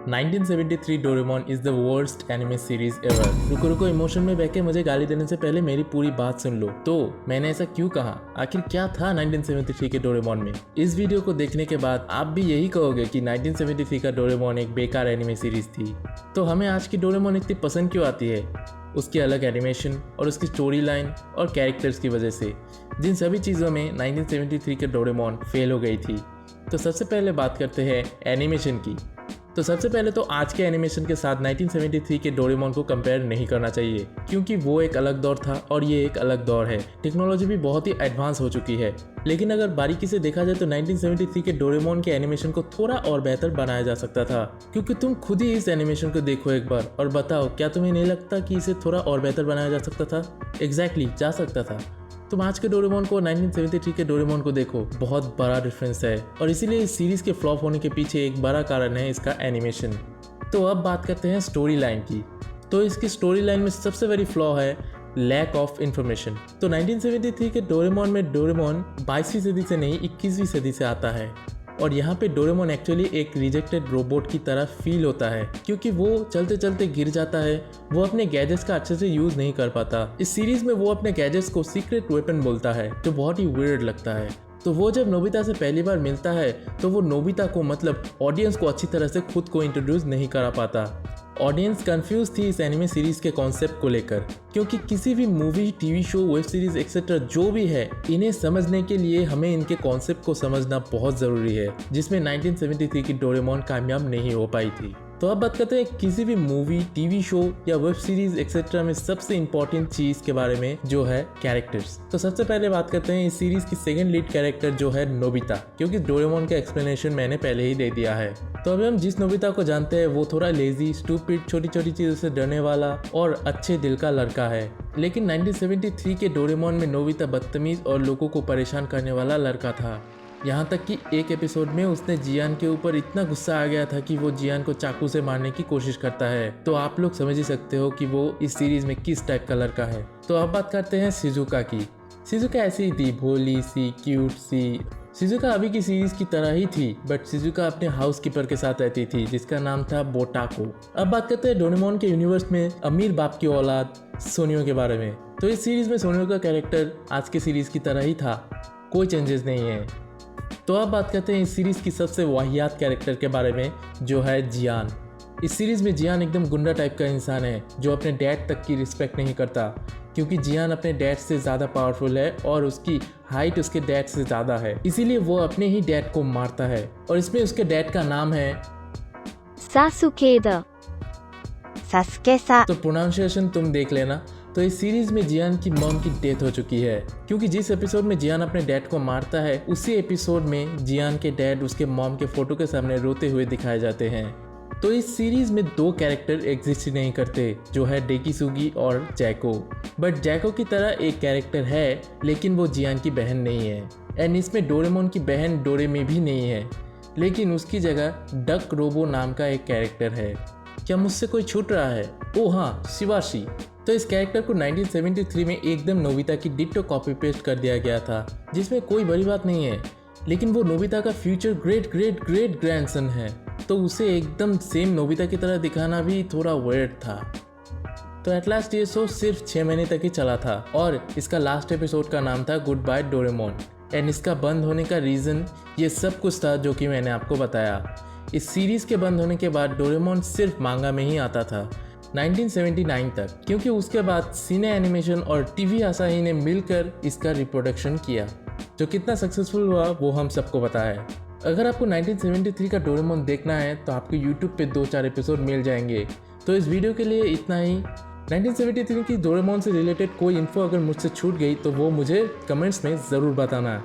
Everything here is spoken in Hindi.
1973 Doraemon is the worst anime series ever. रुको रुको, इमोशन में बह के मुझे गाली देने से पहले मेरी पूरी बात सुन लो। तो मैंने ऐसा क्यों कहा? आखिर क्या था 1973 के डोरेमोन में? इस वीडियो को देखने के बाद आप भी यही कहोगे कि 1973 का डोरेमोन एक बेकार एनिमे सीरीज थी। तो हमें आज की डोरेमोन इतनी पसंद क्यों आती है? उसकी अलग एनिमेशन और उसकी स्टोरी लाइन और कैरेक्टर्स की वजह से, जिन सभी चीज़ों में 1973 के डोरेमोन फेल हो गई थी। तो सबसे पहले बात करते हैं एनिमेशन की। तो सबसे पहले तो आज के एनिमेशन के साथ 1973 के डोरेमोन को कंपेयर नहीं करना चाहिए, क्योंकि वो एक अलग दौर था और ये एक अलग दौर है। टेक्नोलॉजी भी बहुत ही एडवांस हो चुकी है। लेकिन अगर बारीकी से देखा जाए तो 1973 के डोरेमोन के एनिमेशन को थोड़ा और बेहतर बनाया जा सकता था, क्योंकि तुम खुद ही इस एनिमेशन को देखो एक बार और बताओ, क्या तुम्हें नहीं लगता कि इसे थोड़ा और बेहतर बनाया जा सकता था? एग्जैक्टली जा सकता था। तुम आज के डोरेमोन को 1973 के डोरेमोन को देखो, बहुत बड़ा डिफरेंस है और इसीलिए इस सीरीज के फ्लॉप होने के पीछे एक बड़ा कारण है इसका एनिमेशन। तो अब बात करते हैं स्टोरी लाइन की। तो इसकी स्टोरी लाइन में सबसे बड़ी फ्लॉ है लैक ऑफ इंफॉर्मेशन। तो 1973 के डोरेमोन में डोरेमोन 22वीं सदी से नहीं 21वीं सदी से आता है और यहाँ पे डोरेमोन एक्चुअली एक रिजेक्टेड रोबोट की तरह फील होता है, क्योंकि वो चलते चलते गिर जाता है। वो अपने गैजेट्स का अच्छे से यूज नहीं कर पाता। इस सीरीज में वो अपने गैजेट्स को सीक्रेट वेपन बोलता है, जो बहुत ही वियर्ड लगता है। तो वो जब नोबिता से पहली बार मिलता है तो वो नोबिता को, मतलब ऑडियंस को, अच्छी तरह से खुद को इंट्रोड्यूस नहीं करा पाता। ऑडियंस कंफ्यूज थी इस एनिमे सीरीज के कॉन्सेप्ट को लेकर, क्योंकि किसी भी movie, TV show, web series etcetera जो भी है, इन्हें समझने के लिए हमें इनके कॉन्सेप्ट को समझना बहुत ज़रूरी है, जिसमें 1973 की डोरेमोन कामयाब नहीं हो पाई थी। तो अब बात करते हैं किसी भी मूवी, टीवी शो या वेब सीरीज एक्सेट्रा में सबसे इंपॉर्टेंट चीज के बारे में, जो है कैरेक्टर्स। तो सबसे पहले बात करते हैं इस सीरीज की सेकंड लीड कैरेक्टर, जो है नोबिता, क्योंकि डोरेमोन का एक्सप्लेनेशन मैंने पहले ही दे दिया है। तो अभी हम जिस नोबिता को जानते हैं वो थोड़ा लेजी, स्टूपिड, छोटी छोटी चीजों से डरने वाला और अच्छे दिल का लड़का है। लेकिन 1973 के डोरेमोन में नोबिता बदतमीज और लोगों को परेशान करने वाला लड़का था। यहाँ तक कि एक एपिसोड में उसने जियान के ऊपर इतना गुस्सा आ गया था कि वो जियान को चाकू से मारने की कोशिश करता है। तो आप लोग समझ ही सकते हो कि वो इस सीरीज में किस टाइप का लड़का है। तो अब बात करते हैं शिजुका की। शिजुका ऐसी ही थी, भोली सी, क्यूट सी। शिजुका अभी की सीरीज की तरह ही थी, बट शिजुका अपने हाउसकीपर के साथ रहती थी, जिसका नाम था बोटाको। अब बात करते हैं डोरेमोन के यूनिवर्स में अमीर बाप की औलाद सोनियो के बारे में। तो इस सीरीज में सोनियो का कैरेक्टर आज के सीरीज की तरह ही था, कोई चेंजेस नहीं है। तो अब बात करते हैं इस सीरीज की सबसे वाहियात कैरेक्टर के बारे में, जो है जियान। इस सीरीज में जियान एकदम गुंडा टाइप का इंसान है, जो अपने डैड तक की रिस्पेक्ट नहीं करता, क्योंकि जियान अपने डैड से ज़्यादा पावरफुल है और उसकी हाइट उसके डैड से ज़्यादा है। इसीलिए वो अपने ही डैड को मारता है और इसमें उसके डैड का नाम है सासुकेदा, सासुके-सा। तो प्रोनाउंसिएशन तुम देख लेना। तो इस सीरीज में जियान की मॉम की डेथ हो चुकी है, क्योंकि जिस एपिसोड में जियान अपने डैड को मारता है, उसी एपिसोड में जियान के डैड उसके मॉम के फोटो के सामने रोते हुए दिखाए जाते हैं। तो इस सीरीज में दो कैरेक्टर एग्जिस्ट ही नहीं करते, जो है डेकिसुगी और जैको। बट जैको की तरह एक कैरेक्टर है, लेकिन वो जियान की बहन नहीं है। एंड इसमें डोरेमोन की बहन डोरेमी भी नहीं है, लेकिन उसकी जगह डक रोबो नाम का एक कैरेक्टर है। क्या मुझसे कोई छूट रहा है? ओह हाँ, शिवाशी। तो इस कैरेक्टर को 1973 में एकदम नोबिता की डिट्टो कॉपी पेस्ट कर दिया गया था, जिसमें कोई बड़ी बात नहीं है। लेकिन वो नोबिता का future great great great grandson है, तो उसे एकदम सेम नोबिता की तरह दिखाना भी थोड़ा वियर्ड था। तो एट लास्ट ये शो सिर्फ 6 महीने तक ही चला था और इसका लास्ट एपिसोड का नाम था गुड बाय डोरेमोन। एंड इसका बंद होने का रीज़न ये सब कुछ था जो कि मैंने आपको बताया। इस सीरीज़ के बंद होने के बाद डोरेमोन सिर्फ मांगा में ही आता था 1979 तक, क्योंकि उसके बाद सिने एनिमेशन और टीवी आसाही ने मिलकर इसका रिप्रोडक्शन किया, जो कितना सक्सेसफुल हुआ वो हम सबको पता है। अगर आपको 1973 का डोरेमोन देखना है तो आपको YouTube पे 2-4 एपिसोड मिल जाएंगे। तो इस वीडियो के लिए इतना ही। 1973 की डोरेमोन से रिलेटेड कोई इन्फो अगर मुझसे छूट गई तो वो मुझे कमेंट्स में ज़रूर बताना।